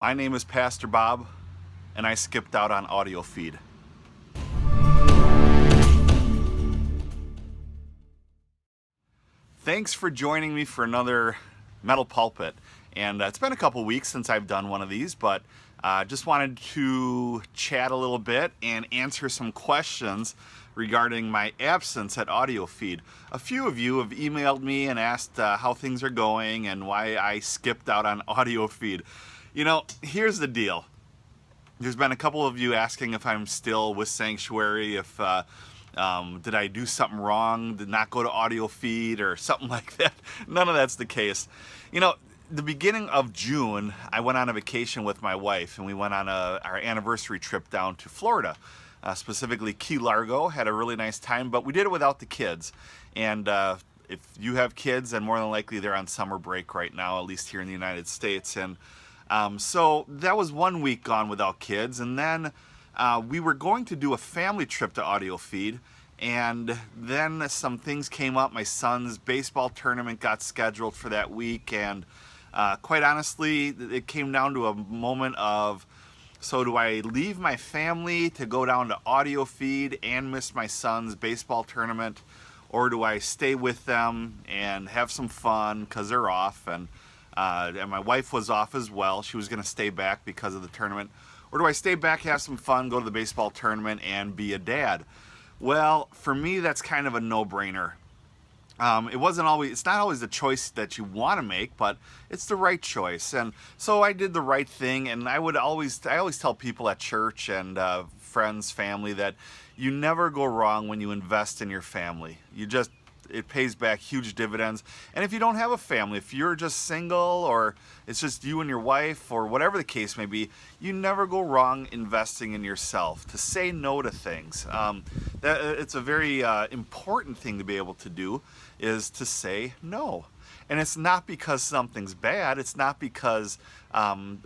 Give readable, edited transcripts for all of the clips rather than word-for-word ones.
My name is Pastor Bob, and I skipped out on Audiofeed. Thanks for joining me for another Metal Pulpit. And it's been a couple weeks since I've done one of these, but just wanted to chat a little bit and answer some questions regarding my absence at Audiofeed. A few of you have emailed me and asked how things are going and why I skipped out on Audiofeed. You know, here's the deal. There's been a couple of you asking if I'm still with Sanctuary, if did I do something wrong, did not go to Audiofeed or something like that. None of that's the case. You know, the beginning of June, I went on a vacation with my wife, and we went on our anniversary trip down to Florida, specifically Key Largo. Had a really nice time, but we did it without the kids. And if you have kids, then more than likely they're on summer break right now, at least here in the United States. And so that was 1 week gone without kids, and then we were going to do a family trip to Audiofeed, and then some things came up. My son's baseball tournament got scheduled for that week, and quite honestly, it came down to a moment of, so do I leave my family to go down to Audiofeed and miss my son's baseball tournament, or do I stay with them and have some fun because they're off, and my wife was off as well. She was going to stay back because of the tournament. Or do I stay back, have some fun, go to the baseball tournament, and be a dad? Well, for me, that's kind of a no-brainer. It's not always the choice that you want to make, but it's the right choice. And so I did the right thing, and I always tell people at church and friends, family, that you never go wrong when you invest in your family. It pays back huge dividends. And if you don't have a family, if you're just single, or it's just you and your wife, or whatever the case may be, you never go wrong investing in yourself. To say no to things, it's a very important thing to be able to do, is to say no. And it's not because something's bad. It's not because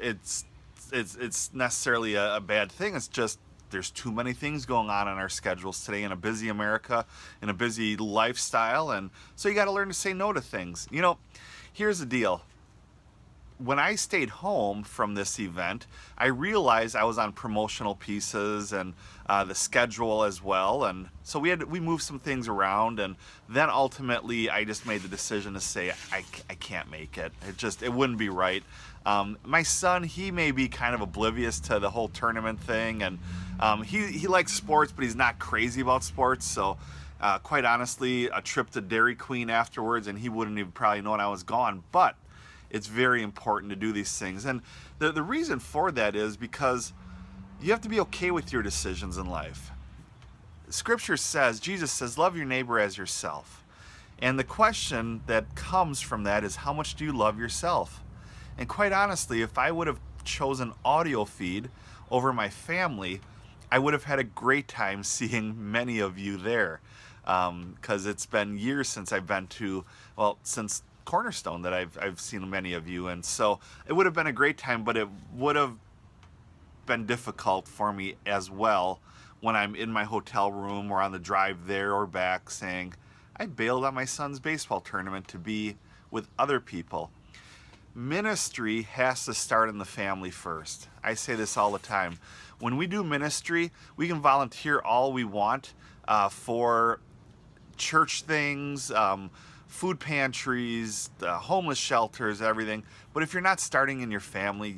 it's necessarily a bad thing. It's just there's too many things going on in our schedules today in a busy America, in a busy lifestyle, and so you got to learn to say no to things. You know, here's the deal. When I stayed home from this event, I realized I was on promotional pieces and the schedule as well, and so we moved some things around, and then ultimately I just made the decision to say I can't make it. It wouldn't be right. My son, he may be kind of oblivious to the whole tournament thing, and he likes sports, but he's not crazy about sports, so quite honestly, a trip to Dairy Queen afterwards, and he wouldn't even probably known I was gone. But it's very important to do these things, and the reason for that is because you have to be okay with your decisions in life. Scripture says, Jesus says, love your neighbor as yourself. And the question that comes from that is, how much do you love yourself? And quite honestly, if I would have chosen Audiofeed over my family, I would have had a great time seeing many of you there, because it's been years since I've been to, since Cornerstone that I've seen many of you, and so it would have been a great time, but it would have been difficult for me as well when I'm in my hotel room or on the drive there or back saying, I bailed on my son's baseball tournament to be with other people. Ministry has to start in the family first. I say this all the time. When we do ministry, we can volunteer all we want for church things, food pantries, homeless shelters, everything. But if you're not starting in your family,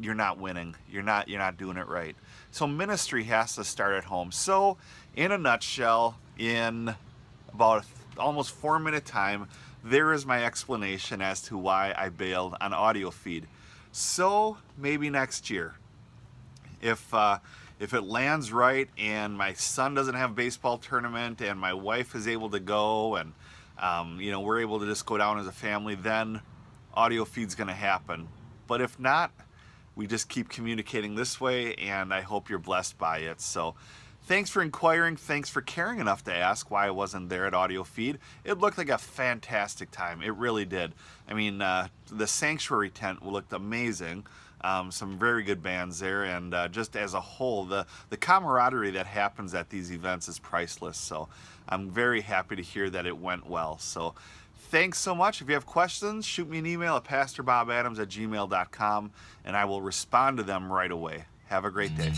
you're not winning. You're not doing it right. So ministry has to start at home. So in a nutshell, in about almost 4-minute time, there is my explanation as to why I bailed on Audiofeed. So maybe next year, if it lands right and my son doesn't have a baseball tournament and my wife is able to go, and we're able to just go down as a family, then Audiofeed's going to happen. But if not, we just keep communicating this way, and I hope you're blessed by it. So thanks for inquiring. Thanks for caring enough to ask why I wasn't there at Audiofeed. It looked like a fantastic time. It really did. I mean, the Sanctuary tent looked amazing. Some very good bands there, and just as a whole, the camaraderie that happens at these events is priceless. So I'm very happy to hear that it went well. So Thanks so much. If you have questions, shoot me an email at pastorbobadams@gmail.com, and I will respond to them right away. Have a great day.